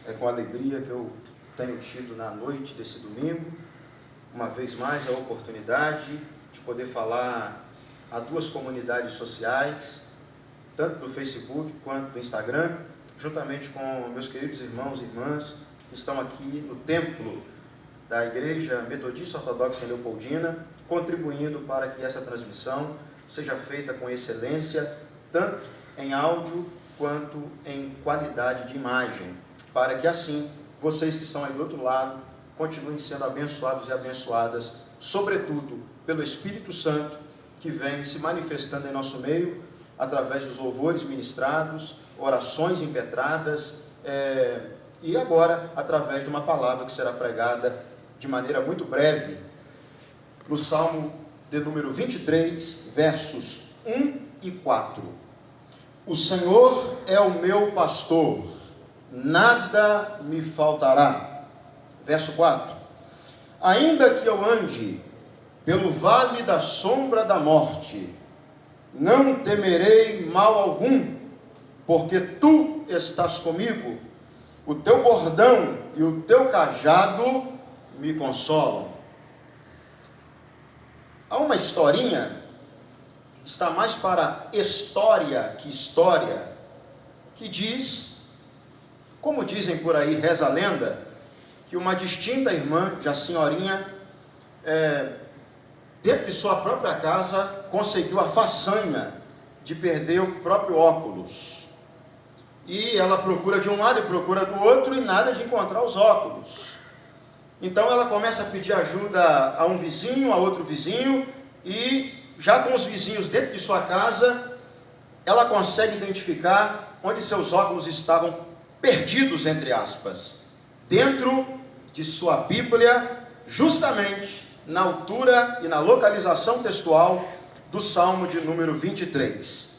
É com alegria que eu tenho tido na noite desse domingo, uma vez mais, a oportunidade de poder falar a duas comunidades sociais, tanto do Facebook quanto do Instagram, juntamente com meus queridos irmãos e irmãs que estão aqui no templo da Igreja Metodista Ortodoxa em Leopoldina, contribuindo para que essa transmissão seja feita com excelência, tanto em áudio quanto em qualidade de imagem, para que assim vocês que estão aí do outro lado continuem sendo abençoados e abençoadas, sobretudo pelo Espírito Santo que vem se manifestando em nosso meio através dos louvores ministrados, orações impetradas e agora através de uma palavra que será pregada de maneira muito breve no Salmo de número 23, versos 1 e 4. O Senhor é o meu pastor, nada me faltará. Verso 4. Ainda que eu ande pelo vale da sombra da morte, não temerei mal algum, porque tu estás comigo, o teu bordão e o teu cajado me consolam. Há uma historinha, está mais para história que história, que diz, como dizem por aí, reza a lenda, que uma distinta irmã, já senhorinha, dentro de sua própria casa, conseguiu a façanha de perder o próprio óculos. E ela procura de um lado e procura do outro e nada de encontrar os óculos. Então ela começa a pedir ajuda a um vizinho, a outro vizinho, e já com os vizinhos dentro de sua casa, ela consegue identificar onde seus óculos estavam perdidos, entre aspas, dentro de sua Bíblia, justamente na altura e na localização textual do Salmo de número 23.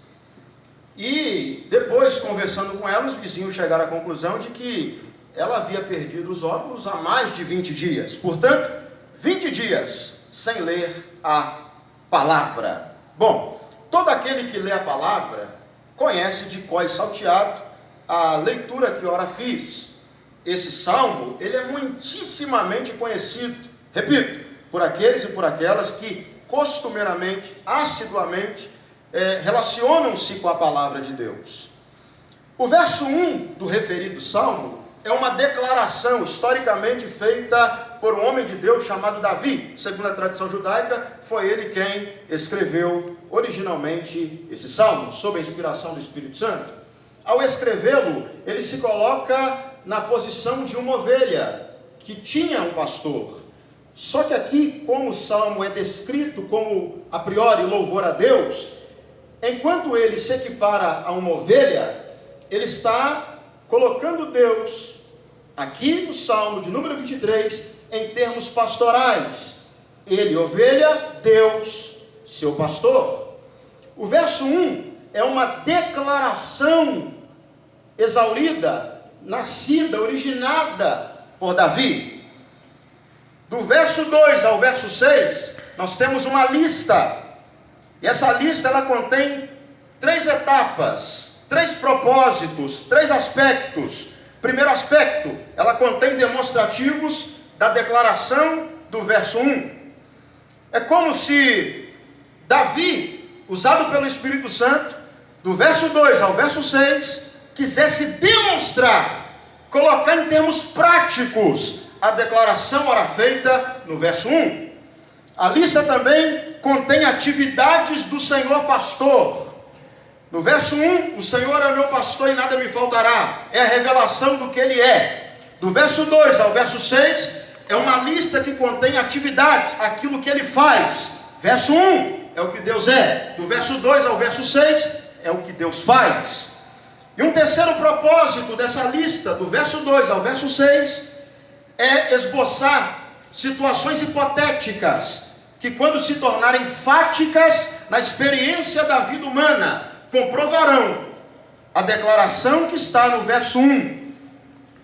E depois, conversando com ela, os vizinhos chegaram à conclusão de que ela havia perdido os óculos há mais de 20 dias. Portanto, 20 dias sem ler a palavra. Bom, todo aquele que lê a palavra conhece de cor e salteado a leitura que ora fiz. Esse salmo, ele é muitíssimamente conhecido, repito, por aqueles e por aquelas que costumeiramente, assiduamente, relacionam-se com a palavra de Deus. O verso 1 do referido salmo é uma declaração historicamente feita por um homem de Deus chamado Davi. Segundo a tradição judaica, foi ele quem escreveu originalmente esse salmo, sob a inspiração do Espírito Santo. Ao escrevê-lo, ele se coloca na posição de uma ovelha que tinha um pastor. Só que aqui, como o salmo é descrito como, a priori, louvor a Deus, enquanto ele se equipara a uma ovelha, ele está colocando Deus, aqui no Salmo de número 23, em termos pastorais. Ele, ovelha, Deus, seu pastor. O verso 1 é uma declaração exaurida, nascida, originada por Davi. Do verso 2 ao verso 6, nós temos uma lista. E essa lista, ela contém 3 etapas, 3 propósitos, 3 aspectos. Primeiro aspecto, ela contém demonstrativos da declaração do verso 1. É como se Davi, usado pelo Espírito Santo, do verso 2 ao verso 6, quisesse demonstrar, colocar em termos práticos a declaração ora feita no verso 1. A lista também contém atividades do Senhor pastor. No verso 1, o Senhor é meu pastor e nada me faltará. É a revelação do que Ele é. Do verso 2 ao verso 6, é uma lista que contém atividades, aquilo que Ele faz. Verso 1 é o que Deus é. Do verso 2 ao verso 6, é o que Deus faz. E um terceiro propósito dessa lista, do verso 2 ao verso 6, é esboçar situações hipotéticas, que quando se tornarem fáticas na experiência da vida humana, comprovarão a declaração que está no verso 1.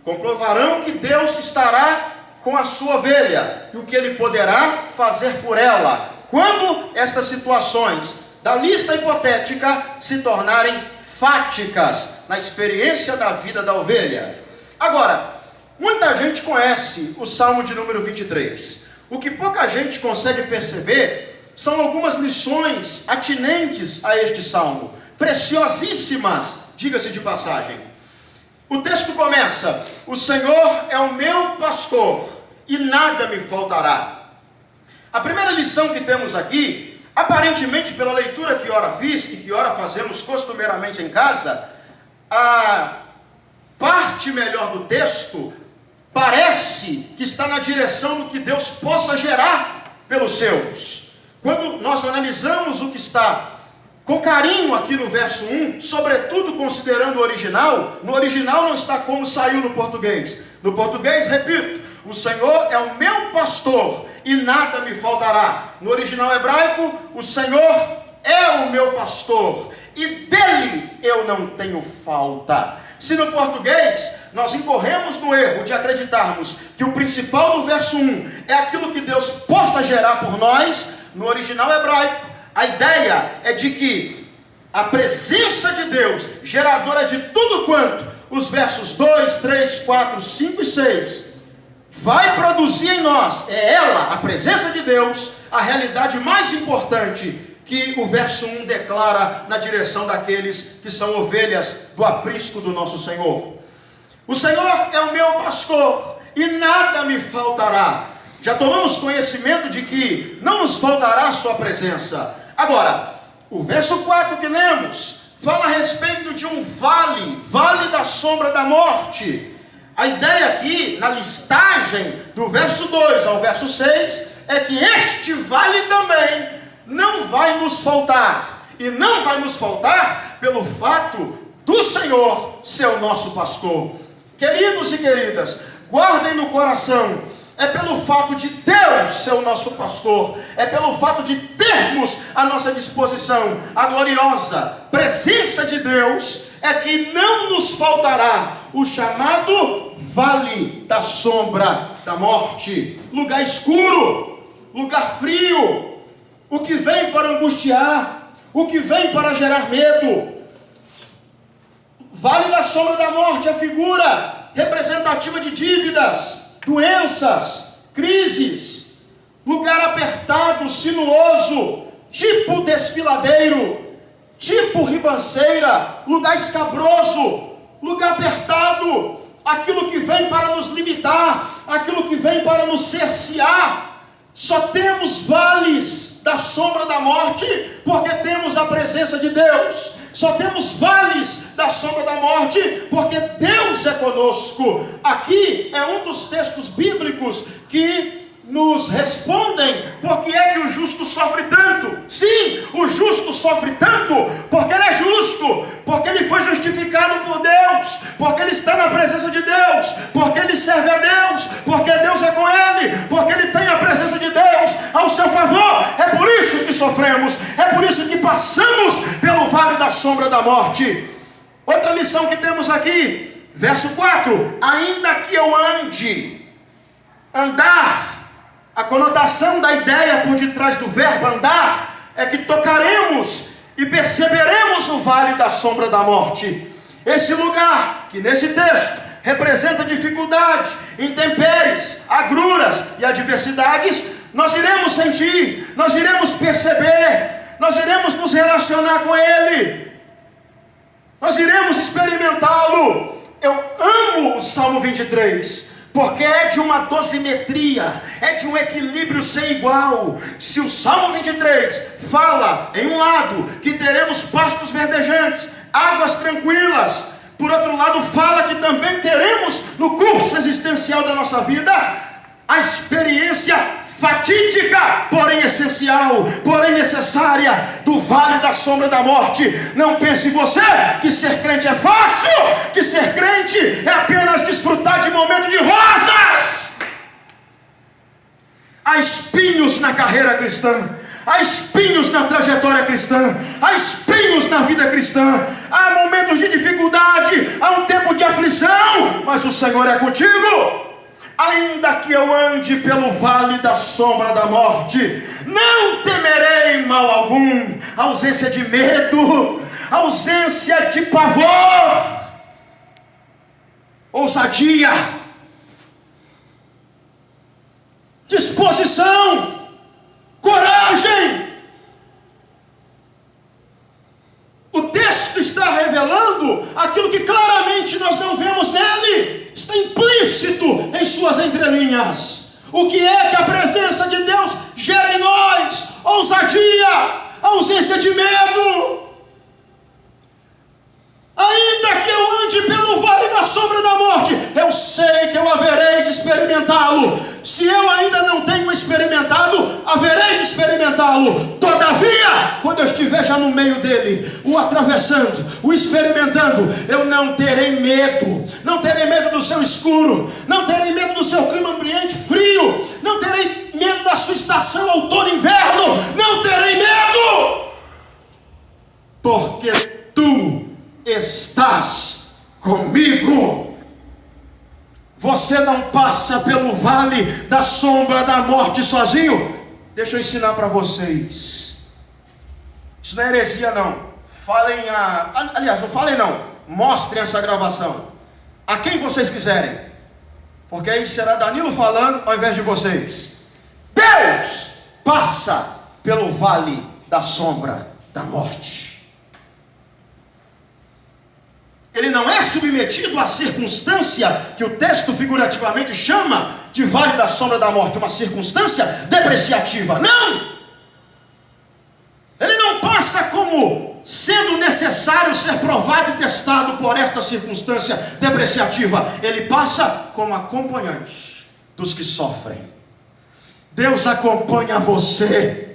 Comprovarão que Deus estará com a sua ovelha e o que Ele poderá fazer por ela, quando estas situações da lista hipotética se tornarem fáticas na experiência da vida da ovelha. Agora, gente conhece o Salmo de número 23. O que pouca gente consegue perceber são algumas lições atinentes a este salmo, preciosíssimas, diga-se de passagem. O texto começa: o Senhor é o meu pastor e nada me faltará. A primeira lição que temos aqui, aparentemente pela leitura que ora fiz e que ora fazemos costumeiramente em casa, a parte melhor do texto parece que está na direção do que Deus possa gerar pelos seus. Quando nós analisamos o que está com carinho aqui no verso 1, sobretudo considerando o original, no original não está como saiu no português. No português, repito, o Senhor é o meu pastor e nada me faltará. No original hebraico, o Senhor é o meu pastor e dele eu não tenho falta. Se no português nós incorremos no erro de acreditarmos que o principal do verso 1 é aquilo que Deus possa gerar por nós, no original hebraico a ideia é de que a presença de Deus, geradora de tudo quanto os versos 2, 3, 4, 5 e 6 vai produzir em nós, é ela, a presença de Deus, a realidade mais importante que o verso 1 declara na direção daqueles que são ovelhas do aprisco do nosso Senhor. O Senhor é o meu pastor e nada me faltará. Já tomamos conhecimento de que não nos faltará a sua presença. Agora, o verso 4 que lemos fala a respeito de um vale da sombra da morte. A ideia aqui, na listagem do verso 2 ao verso 6, é que este vale também não vai nos faltar. E não vai nos faltar pelo fato do Senhor ser o nosso pastor. Queridos e queridas, guardem no coração, é pelo fato de Deus ser o nosso pastor, é pelo fato de termos à nossa disposição a gloriosa presença de Deus, é que não nos faltará o chamado vale da sombra da morte, lugar escuro, lugar frio, o que vem para angustiar, o que vem para gerar medo. Vale da sombra da morte é a figura representativa de dívidas, doenças, crises, lugar apertado, sinuoso, tipo desfiladeiro, tipo ribanceira, lugar escabroso, lugar apertado, aquilo que vem para nos limitar, aquilo que vem para nos cercear. Só temos vales da sombra da morte porque temos a presença de Deus. Só temos vales da sombra da morte porque Deus é conosco. Aqui é um dos textos bíblicos que nos respondem por que é que o justo sofre tanto. Sim, o justo sofre tanto porque ele é justo, porque ele foi justificado por Deus, porque ele está na presença de Deus, porque ele serve a Deus, porque Deus é com ele, porque ele tem a presença de Deus ao seu favor. É por isso que sofremos, é por isso que passamos pelo vale da sombra da morte. Outra lição que temos aqui, verso 4: ainda que eu ande, andar. A conotação da ideia por detrás do verbo andar é que tocaremos e perceberemos o vale da sombra da morte. Esse lugar que nesse texto representa dificuldade, intempéries, agruras e adversidades, nós iremos sentir, nós iremos perceber, nós iremos nos relacionar com Ele, nós iremos experimentá-lo. Eu amo o Salmo 23, porque é de uma dosimetria, é de um equilíbrio sem igual. Se o Salmo 23 fala, em um lado, que teremos pastos verdejantes, águas tranquilas, por outro lado fala que também teremos no curso existencial da nossa vida a experiência fatídica, porém essencial, porém necessária, do vale da sombra da morte. Não pense você que ser crente é fácil, que ser crente é apenas desfrutar de momentos de rosas. Há espinhos na carreira cristã, há espinhos na trajetória cristã, há espinhos na vida cristã, há momentos de dificuldade, há um tempo de aflição, mas o Senhor é contigo. Ainda que eu ande pelo vale da sombra da morte, não temerei mal algum. Ausência de medo, ausência de pavor, ousadia, disposição, coragem. O texto está revelando aquilo que claramente nós não vemos nele, está implícito em suas entrelinhas. O que é que a presença de Deus gera em nós? Ousadia, ausência de medo. Ainda que eu ande pelo vale da sombra da morte, eu sei que eu haverei de experimentá-lo. Se eu ainda não tenho experimentado, haverei de experimentá-lo. Todavia, quando eu estiver já no meio dele, o atravessando, o experimentando, eu não terei medo. Não terei medo do seu escuro, não terei medo do seu clima ambiente frio, não terei medo da sua estação outono e inverno, não terei medo, porque tu estás comigo. Você não passa pelo vale da sombra da morte sozinho. Deixa eu ensinar para vocês. Isso não é heresia não. Aliás, não falem não. Mostrem essa gravação a quem vocês quiserem, porque aí será Danilo falando ao invés de vocês. Deus passa pelo vale da sombra da morte. Ele não é submetido à circunstância que o texto figurativamente chama de vale da sombra da morte, uma circunstância depreciativa. Não! Ele não passa como sendo necessário ser provado e testado por esta circunstância depreciativa. Ele passa como acompanhante dos que sofrem. Deus acompanha você.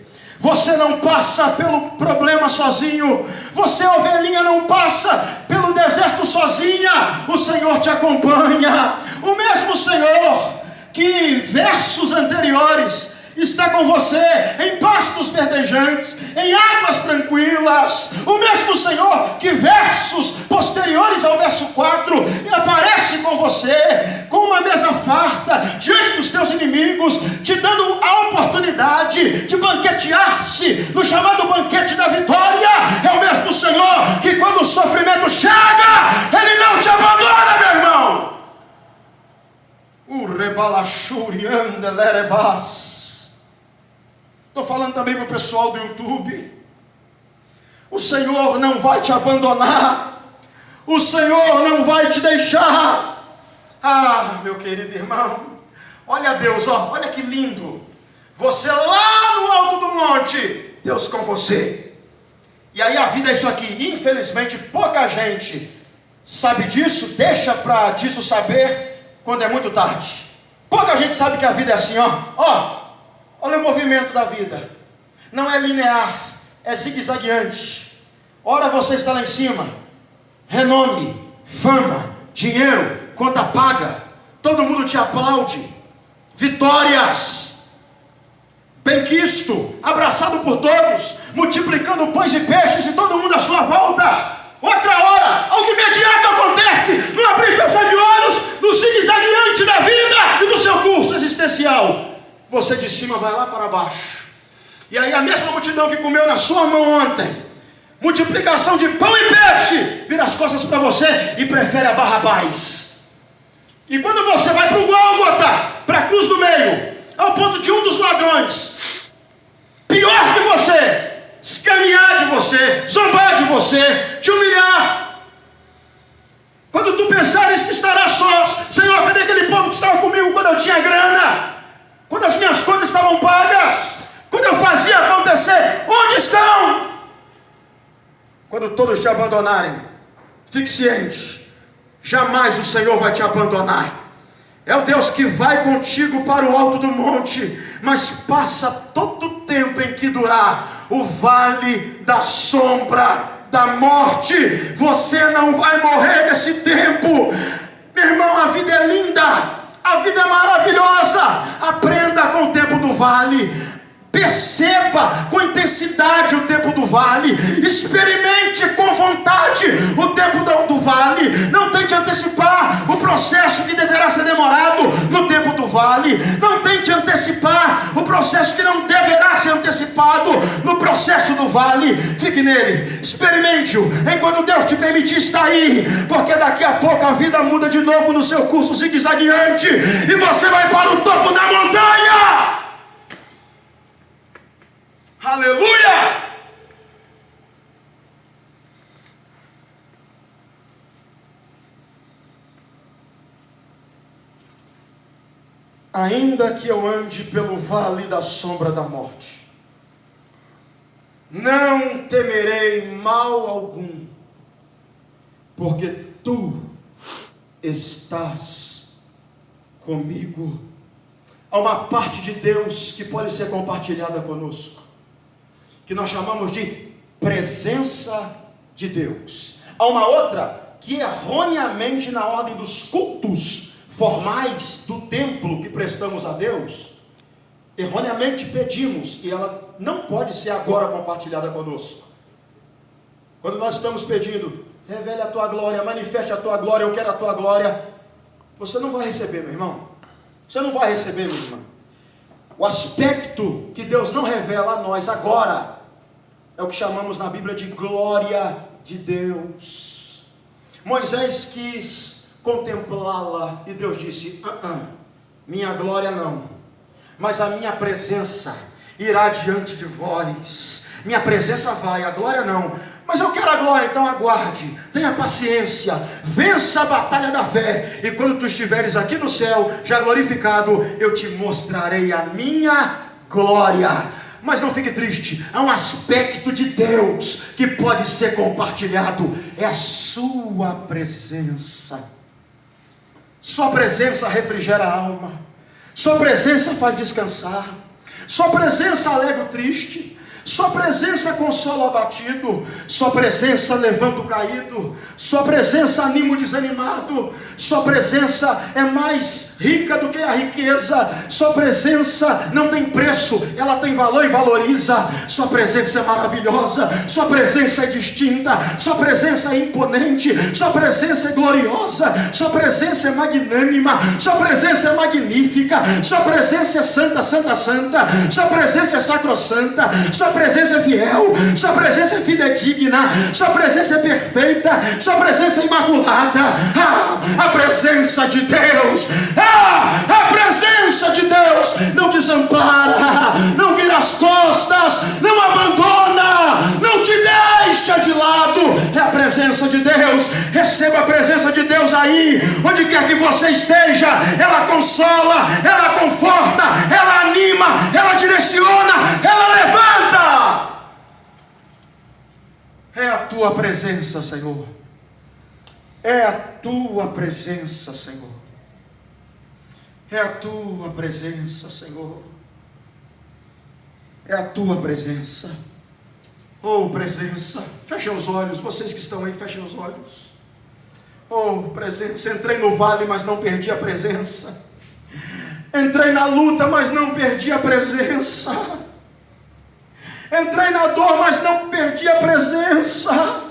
Você não passa pelo problema sozinho. Você, ovelhinha, não passa pelo deserto sozinha. O Senhor te acompanha. O mesmo Senhor que versos anteriores está com você em pastos verdejantes, em águas tranquilas. O mesmo Senhor que versos posteriores ao verso 4 aparece com você com uma mesa farta diante dos teus inimigos, te dando a oportunidade de banquetear-se no chamado banquete da vitória. É o mesmo Senhor que quando o sofrimento chega, Ele não te abandona, meu irmão. Estou falando também para o pessoal do YouTube. O Senhor não vai te abandonar. O Senhor não vai te deixar. Ah, meu querido irmão, olha Deus, olha que lindo. Você lá no alto do monte, Deus com você. E aí a vida é isso aqui. Infelizmente pouca gente sabe disso, deixa para disso saber quando é muito tarde. Pouca gente sabe que a vida é assim, olha o movimento da vida. Não é linear, é zigue-zagueante. Ora você está lá em cima, renome, fama, dinheiro, conta paga, todo mundo te aplaude, vitórias, benquisto, abraçado por todos, multiplicando pães e peixes e todo mundo à sua volta. Outra hora, algo imediato acontece, no abrir e fechar de olhos, no zigue-zagueante da vida e do seu curso existencial. Você de cima vai lá para baixo. E aí a mesma multidão que comeu na sua mão ontem, multiplicação de pão e peixe, vira as costas para você e prefere a Barrabás. E quando você vai para o Gólgota, para a cruz do meio, ao ponto de um dos ladrões, pior que você, escanear de você, zombar de você, te humilhar. Quando tu pensares que estarás só, Senhor, cadê aquele povo que estava comigo quando eu tinha grana? Quando as minhas contas estavam pagas? Quando eu fazia acontecer? Onde estão? Quando todos te abandonarem, fique ciente, jamais o Senhor vai te abandonar. É o Deus que vai contigo para o alto do monte, mas passa todo o tempo em que durar o vale da sombra da morte. Você não vai morrer nesse tempo. Meu irmão, a vida é linda, a vida é maravilhosa. Aprenda com o tempo do vale. Perceba com intensidade o tempo do vale. Experimente com vontade o tempo do vale. Não tente antecipar o processo que deverá ser demorado no tempo do vale. Não tente antecipar o processo que não deverá ser antecipado no processo do vale. Fique nele, experimente-o enquanto Deus te permitir estar aí, porque daqui a pouco a vida muda de novo no seu curso zigue-zagueante e você vai para o topo da montanha. Aleluia! Ainda que eu ande pelo vale da sombra da morte, não temerei mal algum, porque tu estás comigo. Há uma parte de Deus que pode ser compartilhada conosco, que nós chamamos de presença de Deus. Há uma outra que erroneamente, na ordem dos cultos formais do templo que prestamos a Deus, erroneamente pedimos, e ela não pode ser agora compartilhada conosco. Quando nós estamos pedindo, revele a tua glória, manifeste a tua glória, eu quero a tua glória, você não vai receber, meu irmão. Você não vai receber, minha irmã. O aspecto que Deus não revela a nós agora é o que chamamos na Bíblia de glória de Deus. Moisés quis contemplá-la e Deus disse: minha glória não, mas a minha presença irá diante de vós. Minha presença vai, a glória não. Mas eu quero a glória, então aguarde, tenha paciência, vença a batalha da fé, e quando tu estiveres aqui no céu, já glorificado, eu te mostrarei a minha glória. Mas não fique triste, há um aspecto de Deus que pode ser compartilhado, é a sua presença. Sua presença refrigera a alma, sua presença faz descansar, sua presença alegra o triste, sua presença consola o abatido, sua presença levanta o caído, sua presença anima o desanimado, sua presença é mais rica do que a riqueza, sua presença não tem preço, ela tem valor e valoriza. Sua presença é maravilhosa, sua presença é distinta, sua presença é imponente, sua presença é gloriosa, sua presença é magnânima, sua presença é magnífica, sua presença é santa, santa, santa, sua presença é sacrossanta, sua presença é fiel, sua presença é fidedigna, sua presença é perfeita, sua presença é imaculada. A presença de Deus, a presença de Deus não desampara, não vira as costas, não abandona, não te deixa de lado. É a presença de Deus. Receba a presença de Deus aí, onde quer que você esteja. Ela consola, ela conforta, ela anima, ela direciona, ela levanta. É a tua presença, Senhor. É a tua presença, Senhor. É a tua presença, Senhor. É a tua presença. Oh, presença. Fechem os olhos, vocês que estão aí, fechem os olhos. Oh, presença. Entrei no vale, mas não perdi a presença. Entrei na luta, mas não perdi a presença. Entrei na dor, mas não perdi a presença.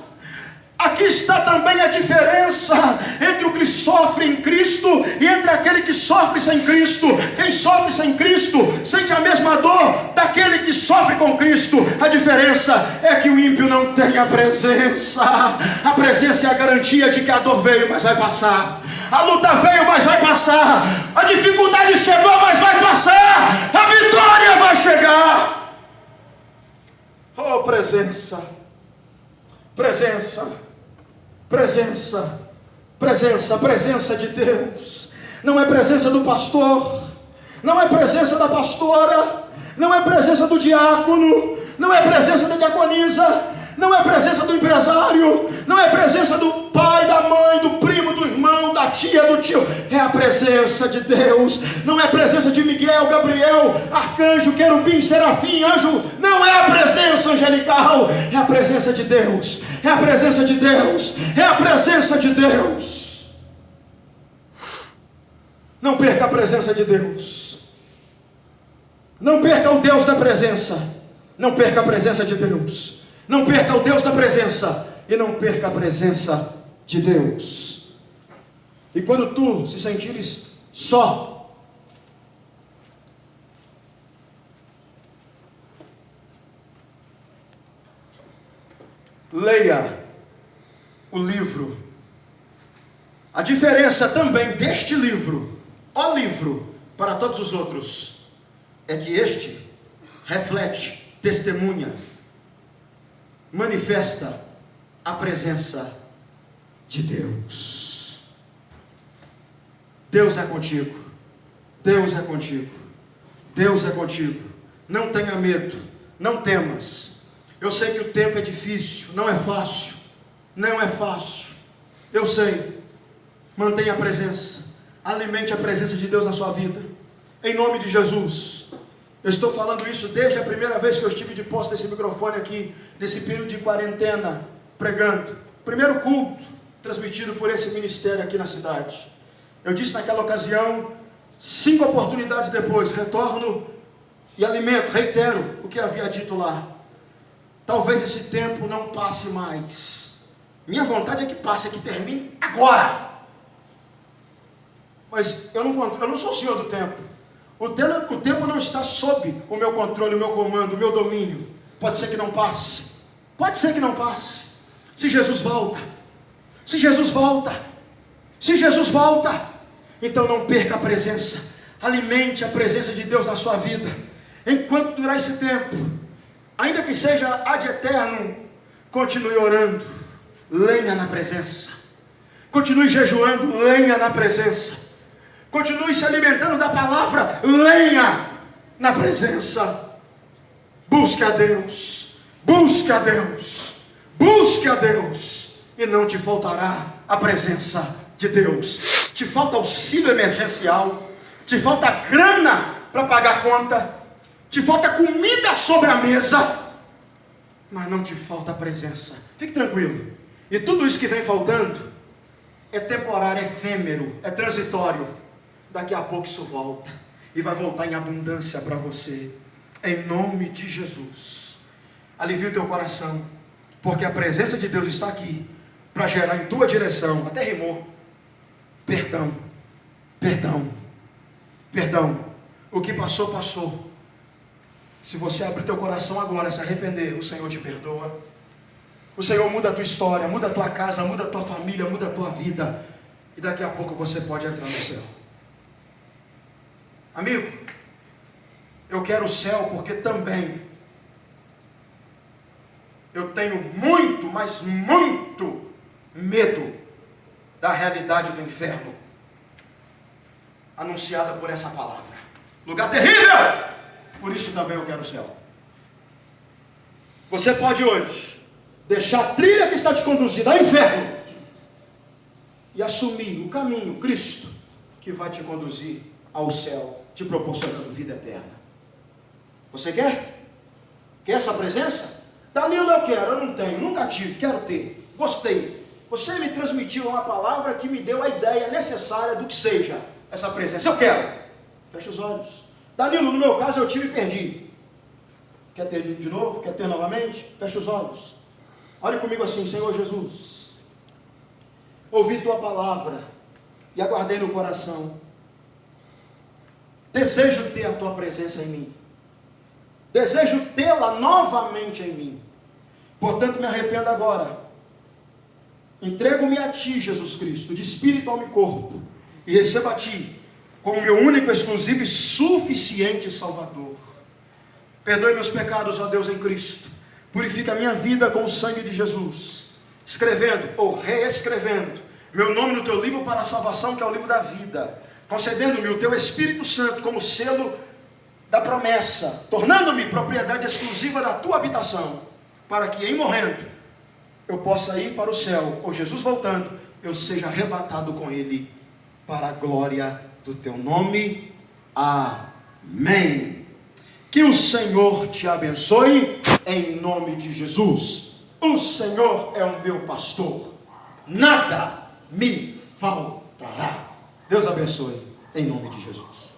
Aqui está também a diferença entre o que sofre em Cristo e entre aquele que sofre sem Cristo. Quem sofre sem Cristo sente a mesma dor daquele que sofre com Cristo. A diferença é que o ímpio não tem a presença. A presença é a garantia de que a dor veio, mas vai passar. A luta veio, mas vai passar. A dificuldade chegou, mas vai passar. A vitória vai chegar. Oh, presença, presença, presença, presença, presença de Deus. Não é presença do pastor, não é presença da pastora, não é presença do diácono, não é presença da diaconisa, não é presença do empresário, não é presença do pai, da mãe, do primo, do irmão, da tia, do tio. É a presença de Deus. Não é a presença de Miguel, Gabriel, arcanjo, querubim, serafim, anjo. Não é a presença angelical. É a presença de Deus. É a presença de Deus. É a presença de Deus. Não perca a presença de Deus. Não perca o Deus da presença. Não perca a presença de Deus. Não perca o Deus da presença. E não perca a presença de Deus. E quando tu se sentires só, leia o livro. A diferença também deste livro, o livro, para todos os outros, é que este reflete testemunha, manifesta a presença de Deus. Deus é contigo, Deus é contigo, Deus é contigo. Não tenha medo, não temas. Eu sei que o tempo é difícil, não é fácil, não é fácil. Eu sei. Mantenha a presença, alimente a presença de Deus na sua vida, em nome de Jesus. Eu estou falando isso desde a primeira vez que eu estive de posse desse microfone aqui, nesse período de quarentena, pregando. Primeiro culto transmitido por esse ministério aqui na cidade. Eu disse naquela ocasião, 5 oportunidades depois, retorno e alimento, reitero o que havia dito lá. Talvez esse tempo não passe mais. Minha vontade é que passe, é que termine agora. Mas eu não sou o senhor do tempo. O tempo não está sob o meu controle, o meu comando, o meu domínio. Pode ser que não passe. Pode ser que não passe. Se Jesus volta. Se Jesus volta. Se Jesus volta. Então não perca a presença. Alimente a presença de Deus na sua vida. Enquanto durar esse tempo. Ainda que seja ad eterno. Continue orando. Lenha na presença. Continue jejuando. Lenha na presença. Continue se alimentando da palavra, lenha na presença. Busque a Deus, busque a Deus, busque a Deus, e não te faltará a presença de Deus. Te falta auxílio emergencial, te falta grana para pagar a conta, te falta comida sobre a mesa, mas não te falta a presença. Fique tranquilo. E tudo isso que vem faltando é temporário, é efêmero, é transitório. Daqui a pouco isso volta, e vai voltar em abundância para você, em nome de Jesus. Alivia o teu coração, porque a presença de Deus está aqui, para gerar em tua direção, até rimou, perdão, perdão, perdão. O que passou, passou. Se você abrir teu coração agora, se arrepender, o Senhor te perdoa. O Senhor muda a tua história, muda a tua casa, muda a tua família, muda a tua vida, e daqui a pouco você pode entrar no céu. Amigo, eu quero o céu porque também eu tenho muito, mas muito medo da realidade do inferno anunciada por essa palavra. Lugar terrível! Por isso também eu quero o céu. Você pode hoje deixar a trilha que está te conduzindo ao inferno e assumir o caminho, Cristo, que vai te conduzir ao céu, te proporcionando vida eterna. Você quer? Quer essa presença? Danilo, eu quero, eu não tenho, nunca tive, quero ter, gostei. Você me transmitiu uma palavra que me deu a ideia necessária do que seja essa presença. Eu quero. Fecha os olhos. Danilo, no meu caso eu tive e perdi. Quer ter de novo? Quer ter novamente? Fecha os olhos. Olhe comigo assim, Senhor Jesus. Ouvi tua palavra e aguardei no coração. Desejo ter a tua presença em mim. Desejo tê-la novamente em mim. Portanto, me arrependo agora. Entrego-me a ti, Jesus Cristo, de espírito, alma e corpo, e recebo a ti como meu único, exclusivo e suficiente Salvador. Perdoe meus pecados, ó Deus, em Cristo. Purifica a minha vida com o sangue de Jesus, escrevendo ou reescrevendo meu nome no teu livro para a salvação, que é o livro da vida, concedendo-me o teu Espírito Santo como selo da promessa, tornando-me propriedade exclusiva da tua habitação, para que em morrendo eu possa ir para o céu, ou Jesus voltando, eu seja arrebatado com ele para a glória do teu nome. Amém. Que o Senhor te abençoe em nome de Jesus. O Senhor é o meu pastor, nada me faltará. Deus abençoe em nome de Jesus.